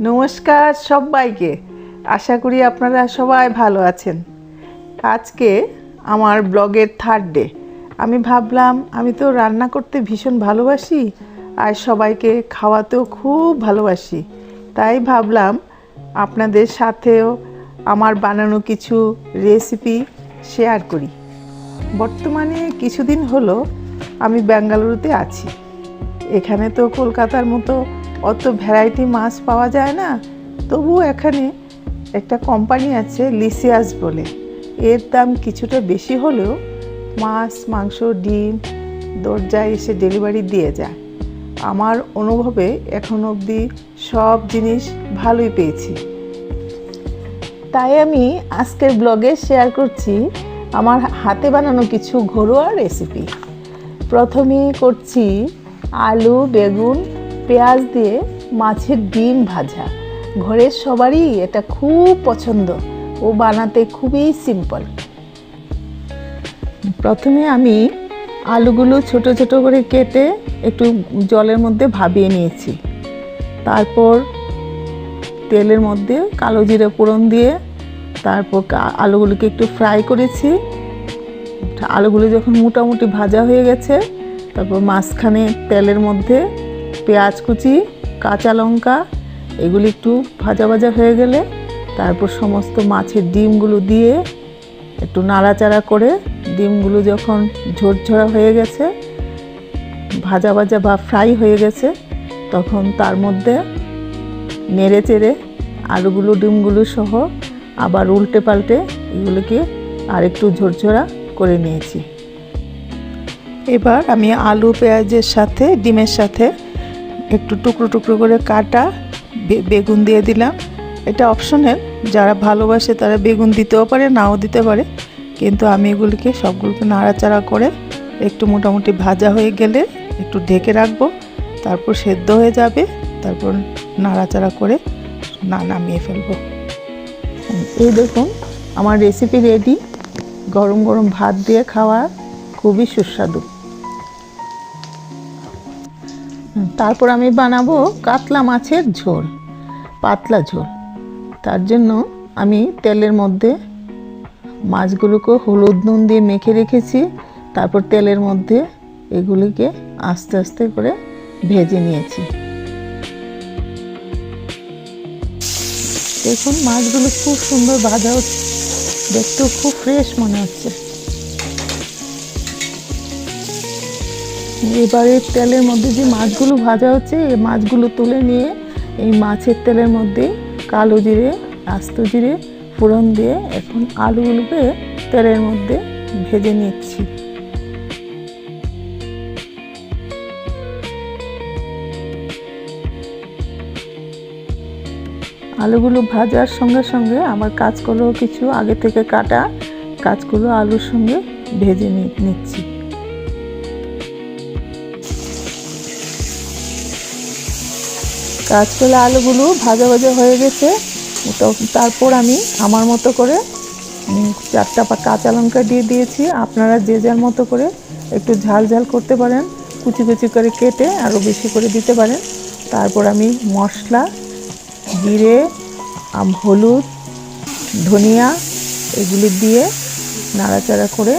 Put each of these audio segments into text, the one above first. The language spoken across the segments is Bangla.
নমস্কার সবাইকে। আশা করি আপনারা সবাই ভালো আছেন। আজকে আমার ব্লগের থার্ড ডে। আমি ভাবলাম আমি তো রান্না করতে ভীষণ ভালোবাসি আর সবাইকে খাওয়াতেও খুব ভালোবাসি, তাই ভাবলাম আপনাদের সাথেও আমার বানানো কিছু রেসিপি শেয়ার করি। বর্তমানে কিছুদিন হলো আমি বেঙ্গালুরুতে আছি। এখানে তো কলকাতার মতো অত ভ্যারাইটি মাছ পাওয়া যায় না, তবুও এখানে একটা কোম্পানি আছে লিসিয়াস বলে। এর দাম কিছুটা বেশি হলেও মাছ, মাংস, ডিম দরজায় এসে ডেলিভারি দিয়ে যায়। আমার অনুভবে এখন অবধি সব জিনিস ভালোই পেয়েছি। তাই আমি আজকের ব্লগে শেয়ার করছি আমার হাতে বানানো কিছু ঘরোয়া রেসিপি। প্রথমে করছি আলু, বেগুন, পেঁয়াজ দিয়ে মাছের ডিম ভাজা। ঘরের সবারই এটা খুব পছন্দ ও বানাতে খুবই সিম্পল। প্রথমে আমি আলুগুলো ছোট ছোট করে কেটে একটু জলের মধ্যে ভাপিয়ে নিয়েছি। তারপর তেলের মধ্যে কালো জিরে ফোড়ন দিয়ে তারপর আলুগুলোকে একটু ফ্রাই করেছি। আলুগুলো যখন মোটামুটি ভাজা হয়ে গেছে, তারপর মাঝখানে তেলের মধ্যে পেঁয়াজ কুচি, কাঁচা লঙ্কা এগুলি একটু ভাজা ভাজা হয়ে গেলে তারপর সমস্ত মাছের ডিমগুলো দিয়ে একটু নাড়াচাড়া করে ডিমগুলো যখন ঝরঝরা হয়ে গেছে, ভাজা ভাজা বা ফ্রাই হয়ে গেছে, তখন তার মধ্যে নেড়ে চেড়ে আলুগুলো ডিমগুলো সহ আবার উল্টে পাল্টে এগুলোকে আর একটু ঝরঝরা করে নিয়েছি। এবার আমি আলু পেঁয়াজের সাথে ডিমের সাথে একটু টুকরো টুকরো করে কাটা বেগুন দিয়ে দিলাম। এটা অপশনাল, যারা ভালোবাসে তারা বেগুন দিতেও পারে, নাও দিতে পারে, কিন্তু আমি এগুলিকে সবগুলোকে নাড়াচাড়া করে একটু মোটামুটি ভাজা হয়ে গেলে একটু ঢেকে রাখবো, তারপর সেদ্ধ হয়ে যাবে, তারপর নাড়াচাড়া করে নামিয়ে ফেলবো। এই দেখুন আমার রেসিপি রেডি। গরম গরম ভাত দিয়ে খাওয়া খুবই সুস্বাদু। তারপর আমি বানাবো কাতলা মাছের ঝোল, পাতলা ঝোল। তার জন্য আমি তেলের মধ্যে মাছগুলোকে হলুদ নুন দিয়ে মেখে রেখেছি। তারপর তেলের মধ্যে এগুলিকে আস্তে আস্তে করে ভেজে নিয়েছি। দেখুন মাছগুলো খুব সুন্দর ভাজা হচ্ছে, দেখতেও খুব ফ্রেশ মনে হচ্ছে। এবারে তেলের মধ্যে যে মাছগুলো ভাজা হচ্ছে, এই মাছগুলো তুলে নিয়ে এই মাছের তেলের মধ্যে কালো জিরে, আস্ত জিরে ফোড়ন দিয়ে এখন আলুগুলোকে তেলের মধ্যে ভেজে নিচ্ছি। আলুগুলো ভাজার সঙ্গে সঙ্গে আমার কাঁচকলাও কিছু আগে থেকে কাটা কাঁচকলা আলুর সঙ্গে ভেজে নিচ্ছি। কাঁচকলা আলুগুলো ভাজা ভাজা হয়ে গেছে। তারপর আমি আমার মতো করে 4টা কাঁচা লঙ্কা দিয়ে দিয়েছি। আপনারা যে যার মতো করে একটু ঝাল ঝাল করতে পারেন, কুচি কুচি করে কেটে আরও বেশি করে দিতে পারেন। তারপর আমি মশলা, জিরে, হলুদ, ধনিয়া এগুলি দিয়ে নাড়াচাড়া করে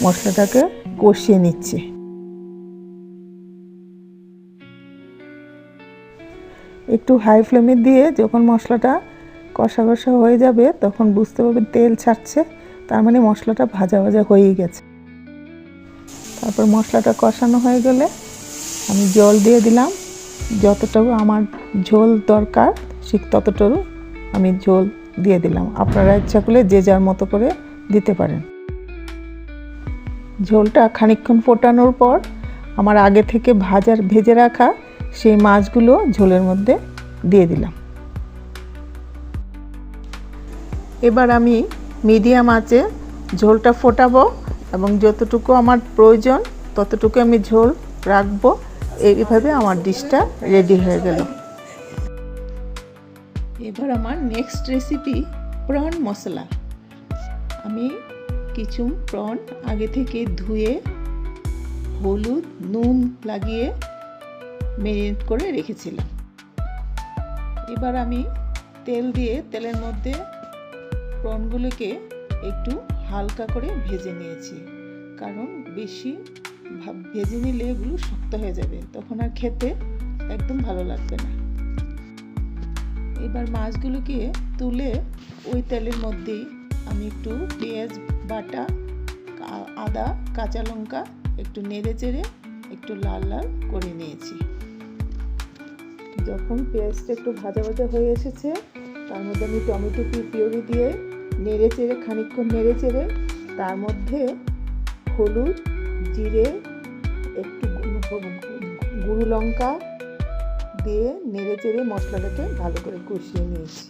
মশলাটাকে কষিয়ে নিচ্ছি। একটু হাই ফ্লেমে দিয়ে যখন মশলাটা কষা কষা হয়ে যাবে তখন বুঝতে পারবেন তেল ছাড়ছে, তার মানে মশলাটা ভাজা ভাজা হয়েই গেছে। তারপর মশলাটা কষানো হয়ে গেলে আমি জল দিয়ে দিলাম। যতটুকু আমার ঝোল দরকার ঠিক ততটুকু আমি ঝোল দিয়ে দিলাম। আপনারা ইচ্ছা করলে যে যার মতো করে দিতে পারেন। ঝোলটা খানিকক্ষণ ফোটানোর পর আমার আগে থেকে ভেজে রাখা সেই মাছগুলো ঝোলের মধ্যে দিয়ে দিলাম। এবার আমি মিডিয়াম আঁচে ঝোলটা ফোটাবো এবং যতটুকু আমার প্রয়োজন ততটুকু আমি ঝোল রাখবো। এইভাবে আমার ডিশটা রেডি হয়ে গেল। এবার আমার নেক্সট রেসিপি প্রন মশলা। আমি কিছু প্রন আগে থেকে ধুয়ে হলুদ নুন লাগিয়ে ম্যারিনেট করে রেখেছিলাম। এবার আমি তেল দিয়ে তেলের মধ্যে প্রনগুলোকে একটু হালকা করে ভেজে নিয়েছি, কারণ বেশি ভেজে নিলে এগুলো শক্ত হয়ে যাবে, তখন আর খেতে একদম ভালো লাগবে না। এবার মাছগুলোকে তুলে ওই তেলের মধ্যেই আমি একটু পেঁয়াজ বাটা, আদা, কাঁচা লঙ্কা একটু নেড়ে চেড়ে একটু লাল লাল করে নিয়েছি। যখন পেঁয়াজটা একটু ভাজা ভাজা হয়ে এসেছে, তার মধ্যে আমি টমেটো পিউরি দিয়ে নেড়ে চেড়ে খানিকক্ষণ নেড়ে চেড়ে তার মধ্যে হলুদ, জিরে, একটু গুঁড়ো লঙ্কা দিয়ে নেড়ে চেড়ে মশলাটাকে ভালো করে কষিয়ে নিয়েছি।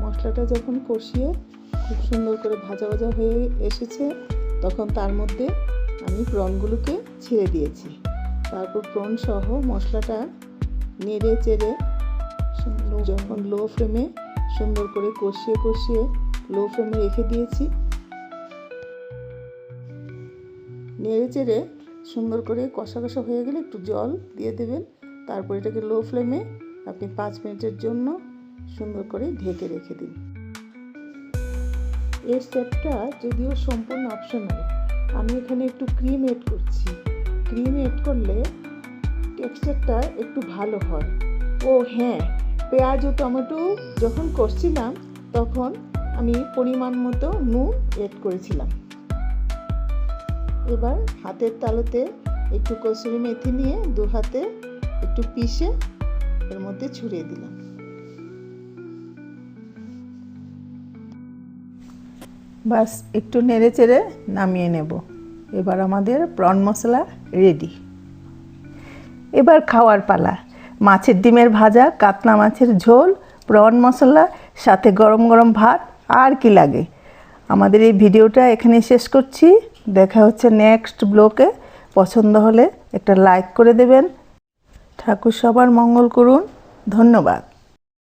মশলাটা যখন কষিয়ে খুব সুন্দর করে ভাজা ভাজা হয়ে এসেছে, তখন তার মধ্যে আমি প্রনগুলোকে ছেড়ে দিয়েছি। তারপর প্রন সহ মশলাটা নেড়ে চেড়ে যখন লো ফ্লেমে সুন্দর করে কষিয়ে লো ফ্লেমে রেখে দিয়েছি। নেড়ে চেড়ে সুন্দর করে কষা হয়ে গেলে একটু জল দিয়ে দেবেন। তারপর এটাকে লো ফ্লেমে আপনি 5 মিনিটের জন্য সুন্দর করে ঢেকে রেখে দিন। এই স্টেপটা যদিও সম্পূর্ণ অপশনাল, আমি এখানে একটু ক্রিম এড করছি। ক্রিম এড করলে টেক্সচারটা একটু ভালো হয়। ও হ্যাঁ, পেঁয়াজ ও টমেটো যখন কষছিলাম তখন আমি পরিমাণ মতো নুন এড করেছিলাম। এবার হাতের তালুতে একটু কসুরি মেথি নিয়ে 2 হাতে একটু পিষে এর মধ্যে ছড়িয়ে দিলাম। বাস একটু নেড়ে চেড়ে নামিয়ে নেব। এবার আমাদের প্রন মশলা রেডি। এবার খাওয়ার পালা। মাছের ডিমের ভাজা, কাতলা মাছের ঝোল, প্রন মশলা, সাথে গরম গরম ভাত, আর কি লাগে। আমাদের এই ভিডিওটা এখানে শেষ করছি। দেখা হচ্ছে নেক্সট ব্লগে। পছন্দ হলে একটা লাইক করে দেবেন। ঠাকুর সবার মঙ্গল করুন। ধন্যবাদ।